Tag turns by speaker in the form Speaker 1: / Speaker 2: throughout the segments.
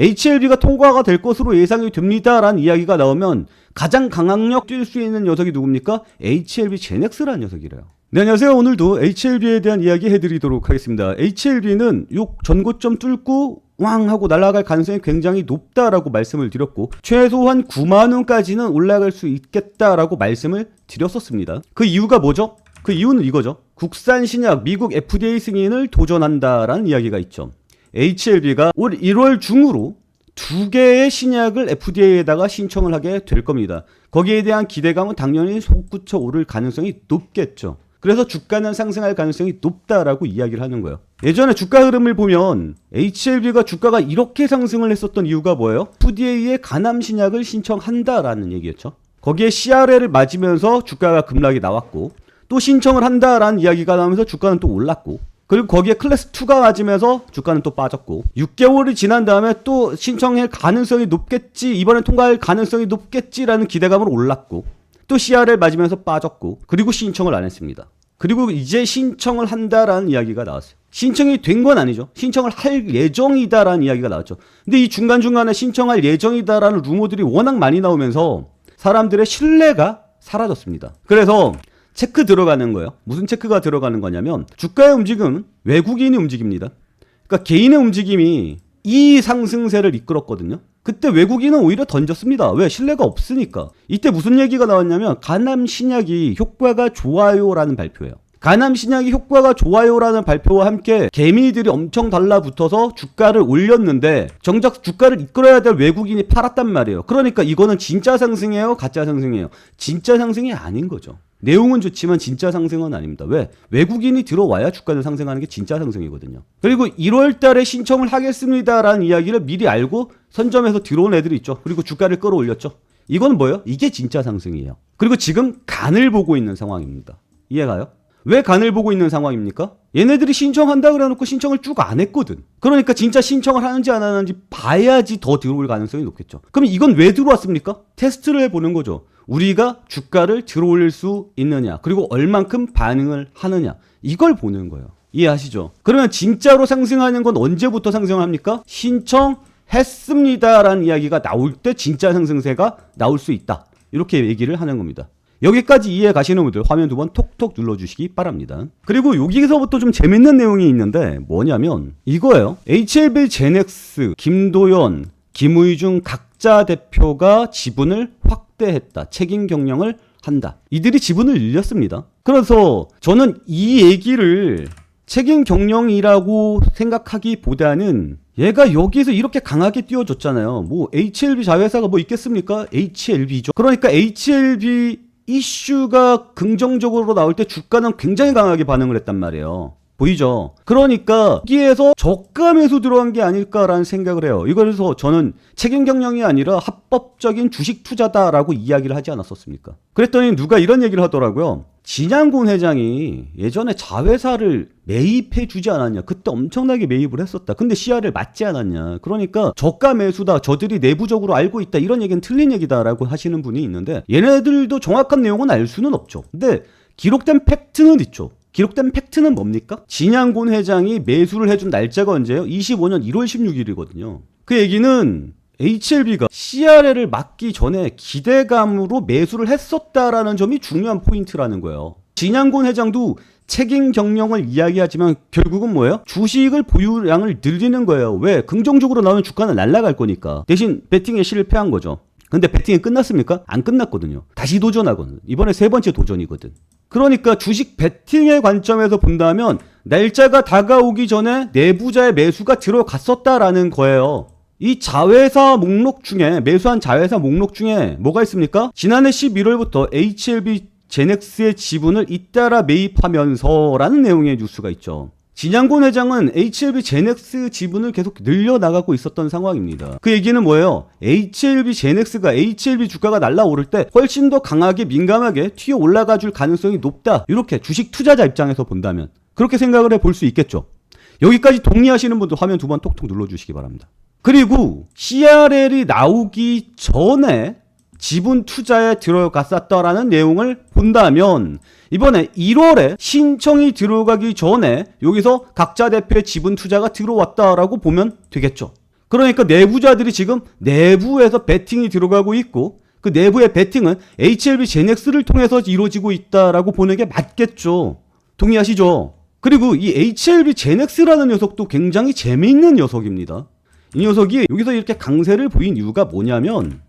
Speaker 1: HLB가 통과가 될 것으로 예상이 됩니다라는 이야기가 나오면 가장 강학력 뛸 수 있는 녀석이 누굽니까? HLB 제넥스라는 녀석이래요. 네, 안녕하세요. 오늘도 HLB에 대한 이야기 해드리도록 하겠습니다. HLB는 요 전고점 뚫고 왕 하고 날아갈 가능성이 굉장히 높다라고 말씀을 드렸고 최소한 9만원까지는 올라갈 수 있겠다라고 말씀을 드렸었습니다. 그 이유가 뭐죠? 그 이유는 이거죠. 국산 신약 미국 FDA 승인을 도전한다라는 이야기가 있죠. HLB가 올 1월 중으로 2개의 신약을 FDA에다가 신청을 하게 될 겁니다. 거기에 대한 기대감은 당연히 솟구쳐 오를 가능성이 높겠죠. 그래서 주가는 상승할 가능성이 높다라고 이야기를 하는 거예요. 예전에 주가 흐름을 보면 HLB가 주가가 이렇게 상승을 했었던 이유가 뭐예요? FDA에 간암 신약을 신청한다라는 얘기였죠. 거기에 CRL을 맞으면서 주가가 급락이 나왔고 또 신청을 한다라는 이야기가 나오면서 주가는 또 올랐고 그리고 거기에 클래스 2가 맞으면서 주가는 또 빠졌고 6개월이 지난 다음에 또 신청할 가능성이 높겠지, 이번엔 통과할 가능성이 높겠지라는 기대감으로 올랐고 또 CRL 맞으면서 빠졌고 그리고 신청을 안 했습니다. 그리고 이제 신청을 한다라는 이야기가 나왔어요. 신청이 된 건 아니죠. 신청을 할 예정이다라는 이야기가 나왔죠. 근데 이 중간중간에 신청할 예정이다라는 루머들이 워낙 많이 나오면서 사람들의 신뢰가 사라졌습니다. 그래서 체크 들어가는 거예요. 무슨 체크가 들어가는 거냐면 주가의 움직임은 외국인이 움직입니다. 그러니까 개인의 움직임이 이 상승세를 이끌었거든요. 그때 외국인은 오히려 던졌습니다. 왜? 신뢰가 없으니까. 이때 무슨 얘기가 나왔냐면 간암 신약이 효과가 좋아요라는 발표예요. 간암 신약이 효과가 좋아요라는 발표와 함께 개미들이 엄청 달라붙어서 주가를 올렸는데 정작 주가를 이끌어야 될 외국인이 팔았단 말이에요. 그러니까 이거는 진짜 상승이에요? 가짜 상승이에요? 진짜 상승이 아닌 거죠. 내용은 좋지만 진짜 상승은 아닙니다. 왜? 외국인이 들어와야 주가는 상승하는 게 진짜 상승이거든요. 그리고 1월 달에 신청을 하겠습니다라는 이야기를 미리 알고 선점해서 들어온 애들이 있죠. 그리고 주가를 끌어올렸죠. 이건 뭐예요? 이게 진짜 상승이에요. 그리고 지금 간을 보고 있는 상황입니다. 이해가요? 왜 간을 보고 있는 상황입니까? 얘네들이 신청한다 그래놓고 신청을 쭉 안 했거든. 그러니까 진짜 신청을 하는지 안 하는지 봐야지 더 들어올 가능성이 높겠죠. 그럼 이건 왜 들어왔습니까? 테스트를 해보는 거죠. 우리가 주가를 들어올릴 수 있느냐, 그리고 얼만큼 반응을 하느냐, 이걸 보는 거예요. 이해하시죠? 그러면 진짜로 상승하는 건 언제부터 상승을 합니까? 신청했습니다라는 이야기가 나올 때 진짜 상승세가 나올 수 있다. 이렇게 얘기를 하는 겁니다. 여기까지 이해 가시는 분들 화면 2번 톡톡 눌러주시기 바랍니다. 그리고 여기서부터 좀 재밌는 내용이 있는데 뭐냐면 이거예요. HLB 제넥스, 김도연, 김의중 각자 대표가 지분을 확대했다. 책임 경영을 한다. 이들이 지분을 늘렸습니다. 그래서 저는 이 얘기를 책임 경영이라고 생각하기보다는 얘가 여기서 이렇게 강하게 띄워줬잖아요. 뭐 HLB 자회사가 뭐 있겠습니까? HLB죠. 그러니까 HLB 이슈가 긍정적으로 나올 때 주가는 굉장히 강하게 반응을 했단 말이에요. 보이죠? 그러니까 여기에서 저가 매수 들어간 게 아닐까라는 생각을 해요. 이거에서 저는 책임 경영이 아니라 합법적인 주식 투자다라고 이야기를 하지 않았었습니까? 그랬더니 누가 이런 얘기를 하더라고요. 진양군 회장이 예전에 자회사를 매입해 주지 않았냐. 그때 엄청나게 매입을 했었다. 근데 CR을 맞지 않았냐. 그러니까 저가 매수다. 저들이 내부적으로 알고 있다. 이런 얘기는 틀린 얘기다라고 하시는 분이 있는데 얘네들도 정확한 내용은 알 수는 없죠. 근데 기록된 팩트는 있죠. 기록된 팩트는 뭡니까? 진양곤 회장이 매수를 해준 날짜가 언제예요? 25년 1월 16일이거든요. 그 얘기는 HLB가 CRL을 맞기 전에 기대감으로 매수를 했었다라는 점이 중요한 포인트라는 거예요. 진양곤 회장도 책임 경영을 이야기하지만 결국은 뭐예요? 주식을 보유량을 늘리는 거예요. 왜? 긍정적으로 나오는 주가는 날아갈 거니까. 대신 배팅에 실패한 거죠. 근데 배팅이 끝났습니까? 안 끝났거든요. 다시 도전하거든. 이번에 3번째 도전이거든. 그러니까 주식 배팅의 관점에서 본다면 날짜가 다가오기 전에 내부자의 매수가 들어갔었다라는 거예요. 이 자회사 목록 중에 매수한 자회사 목록 중에 뭐가 있습니까? 지난해 11월부터 HLB 제넥스의 지분을 잇따라 매입하면서라는 내용의 뉴스가 있죠. 진양곤 회장은 HLB 제넥스 지분을 계속 늘려나가고 있었던 상황입니다. 그 얘기는 뭐예요? HLB 제넥스가 HLB 주가가 날라오를 때 훨씬 더 강하게 민감하게 튀어 올라가 줄 가능성이 높다. 이렇게 주식 투자자 입장에서 본다면 그렇게 생각을 해볼 수 있겠죠. 여기까지 동의하시는 분들 화면 2번 톡톡 눌러주시기 바랍니다. 그리고 CRL이 나오기 전에 지분 투자에 들어갔었다라는 내용을 본다면 이번에 1월에 신청이 들어가기 전에 여기서 각자 대표의 지분 투자가 들어왔다라고 보면 되겠죠. 그러니까 내부자들이 지금 내부에서 베팅이 들어가고 있고 그 내부의 베팅은 HLB 제넥스를 통해서 이루어지고 있다라고 보는 게 맞겠죠. 동의하시죠? 그리고 이 HLB 제넥스라는 녀석도 굉장히 재미있는 녀석입니다. 이 녀석이 여기서 이렇게 강세를 보인 이유가 뭐냐면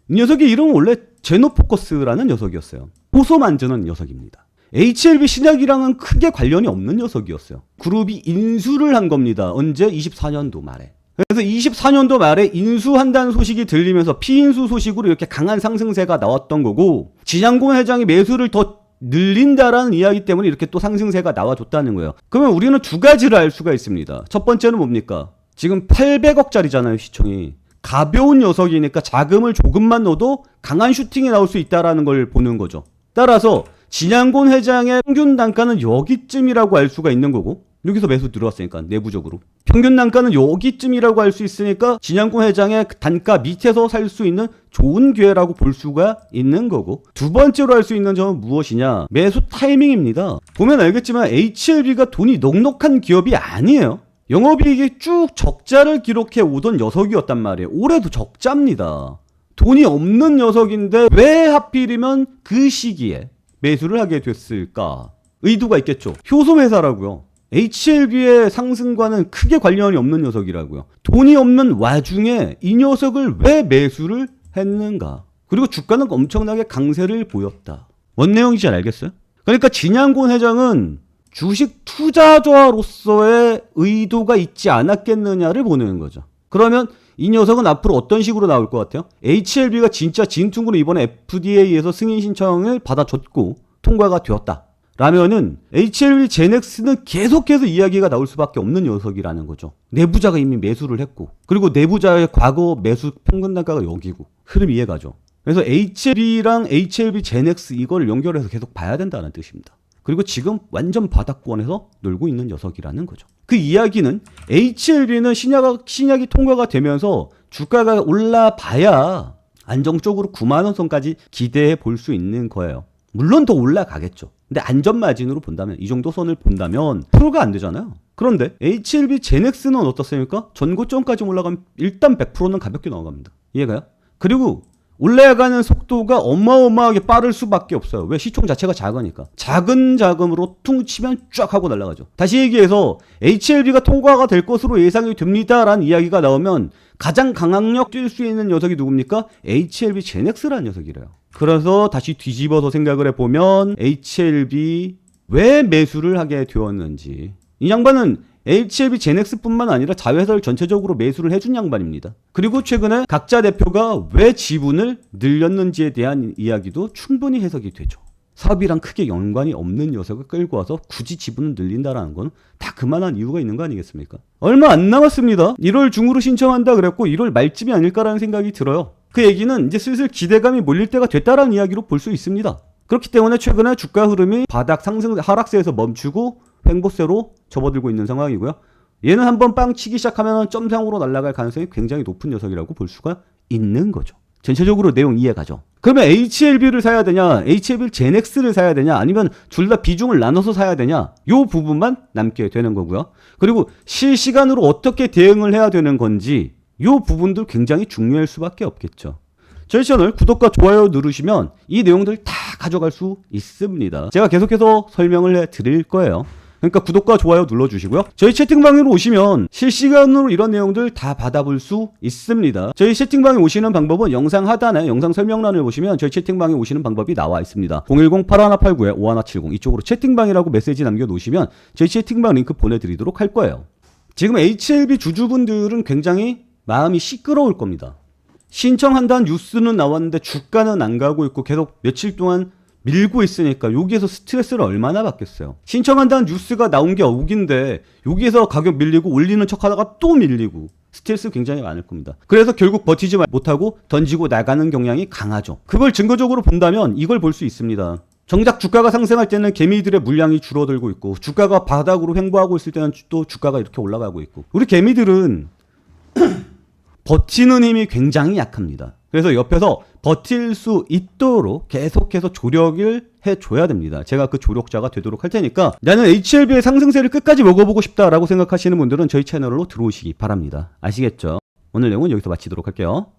Speaker 1: 이 녀석의 이름은 원래 제노포커스라는 녀석이었어요. 호소 만드는 녀석입니다. HLB 신약이랑은 크게 관련이 없는 녀석이었어요. 그룹이 인수를 한 겁니다. 언제? 24년도 말에. 그래서 24년도 말에 인수한다는 소식이 들리면서 피인수 소식으로 이렇게 강한 상승세가 나왔던 거고 진양곤 회장이 매수를 더 늘린다라는 이야기 때문에 이렇게 또 상승세가 나와줬다는 거예요. 그러면 우리는 두 가지를 알 수가 있습니다. 첫 번째는 뭡니까? 지금 800억짜리잖아요, 시총이. 가벼운 녀석이니까 자금을 조금만 넣어도 강한 슈팅이 나올 수 있다는 걸 보는 거죠. 따라서 진양곤 회장의 평균 단가는 여기쯤이라고 알 수가 있는 거고 여기서 매수 들어왔으니까 내부적으로 평균 단가는 여기쯤이라고 알 수 있으니까 진양곤 회장의 단가 밑에서 살 수 있는 좋은 기회라고 볼 수가 있는 거고 두 번째로 할 수 있는 점은 무엇이냐? 매수 타이밍입니다. 보면 알겠지만 HLB가 돈이 넉넉한 기업이 아니에요. 영업이익이 쭉 적자를 기록해 오던 녀석이었단 말이에요. 올해도 적자입니다. 돈이 없는 녀석인데 왜 하필이면 그 시기에 매수를 하게 됐을까? 의도가 있겠죠. 효소회사라고요. HLB의 상승과는 크게 관련이 없는 녀석이라고요. 돈이 없는 와중에 이 녀석을 왜 매수를 했는가? 그리고 주가는 엄청나게 강세를 보였다. 뭔 내용인지 알겠어요? 그러니까 진양곤 회장은 주식 투자자로서의 의도가 있지 않았겠느냐를 보는 거죠. 그러면 이 녀석은 앞으로 어떤 식으로 나올 것 같아요? HLB가 진짜 진퉁으로 이번에 FDA에서 승인 신청을 받아줬고 통과가 되었다. 라면은 HLB 제넥스는 계속해서 이야기가 나올 수밖에 없는 녀석이라는 거죠. 내부자가 이미 매수를 했고 그리고 내부자의 과거 매수 평균 단가가 여기고 흐름 이해가죠. 그래서 HLB랑 HLB 제넥스 이걸 연결해서 계속 봐야 된다는 뜻입니다. 그리고 지금 완전 바닥권에서 놀고 있는 녀석이라는 거죠. 그 이야기는 HLB는 신약이 통과가 되면서 주가가 올라봐야 안정적으로 9만원 선까지 기대해 볼 수 있는 거예요. 물론 더 올라가겠죠. 근데 안전마진으로 본다면 이 정도 선을 본다면 프로가 안 되잖아요. 그런데 HLB 제넥스는 어떻습니까? 전고점까지 올라가면 일단 100%는 가볍게 넘어갑니다. 이해가요? 그리고 올라가는 속도가 어마어마하게 빠를 수밖에 없어요. 왜? 시총 자체가 작으니까. 작은 자금으로 퉁치면 쫙 하고 날아가죠. 다시 얘기해서 HLB가 통과가 될 것으로 예상이 됩니다라는 이야기가 나오면 가장 강학력 뛸 수 있는 녀석이 누굽니까? HLB 제넥스라는 녀석이래요. 그래서 다시 뒤집어서 생각을 해보면 HLB 왜 매수를 하게 되었는지 이 양반은 HLB 제넥스뿐만 아니라 자회사를 전체적으로 매수를 해준 양반입니다. 그리고 최근에 각자 대표가 왜 지분을 늘렸는지에 대한 이야기도 충분히 해석이 되죠. 사업이랑 크게 연관이 없는 녀석을 끌고 와서 굳이 지분을 늘린다라는 건 다 그만한 이유가 있는 거 아니겠습니까? 얼마 안 남았습니다. 1월 중으로 신청한다 그랬고 1월 말쯤이 아닐까라는 생각이 들어요. 그 얘기는 이제 슬슬 기대감이 몰릴 때가 됐다라는 이야기로 볼 수 있습니다. 그렇기 때문에 최근에 주가 흐름이 바닥 상승 하락세에서 멈추고 횡보세로 접어들고 있는 상황이고요. 얘는 한번 빵 치기 시작하면 점상으로 날아갈 가능성이 굉장히 높은 녀석이라고 볼 수가 있는 거죠. 전체적으로 내용 이해가죠. 그러면 HLB를 사야 되냐, HLB 제넥스를 사야 되냐, 아니면 둘 다 비중을 나눠서 사야 되냐, 요 부분만 남게 되는 거고요. 그리고 실시간으로 어떻게 대응을 해야 되는 건지 요 부분도 굉장히 중요할 수밖에 없겠죠. 저희 채널 구독과 좋아요 누르시면 이 내용들 다 가져갈 수 있습니다. 제가 계속해서 설명을 해드릴 거예요. 그러니까 구독과 좋아요 눌러주시고요. 저희 채팅방으로 오시면 실시간으로 이런 내용들 다 받아볼 수 있습니다. 저희 채팅방에 오시는 방법은 영상 하단에 영상 설명란을 보시면 저희 채팅방에 오시는 방법이 나와 있습니다. 010-8189-5170 이쪽으로 채팅방이라고 메시지 남겨놓으시면 저희 채팅방 링크 보내드리도록 할 거예요. 지금 HLB 주주분들은 굉장히 마음이 시끄러울 겁니다. 신청한다는 뉴스는 나왔는데 주가는 안 가고 있고 계속 며칠 동안 밀고 있으니까 여기에서 스트레스를 얼마나 받겠어요. 신청한다는 뉴스가 나온 게 오긴데 여기에서 가격 밀리고 올리는 척 하다가 또 밀리고 스트레스 굉장히 많을 겁니다. 그래서 결국 버티지 못하고 던지고 나가는 경향이 강하죠. 그걸 증거적으로 본다면 이걸 볼 수 있습니다. 정작 주가가 상승할 때는 개미들의 물량이 줄어들고 있고 주가가 바닥으로 횡보하고 있을 때는 또 주가가 이렇게 올라가고 있고 우리 개미들은 버티는 힘이 굉장히 약합니다. 그래서 옆에서 버틸 수 있도록 계속해서 조력을 해줘야 됩니다. 제가 그 조력자가 되도록 할 테니까 나는 HLB의 상승세를 끝까지 먹어보고 싶다라고 생각하시는 분들은 저희 채널로 들어오시기 바랍니다. 아시겠죠? 오늘 내용은 여기서 마치도록 할게요.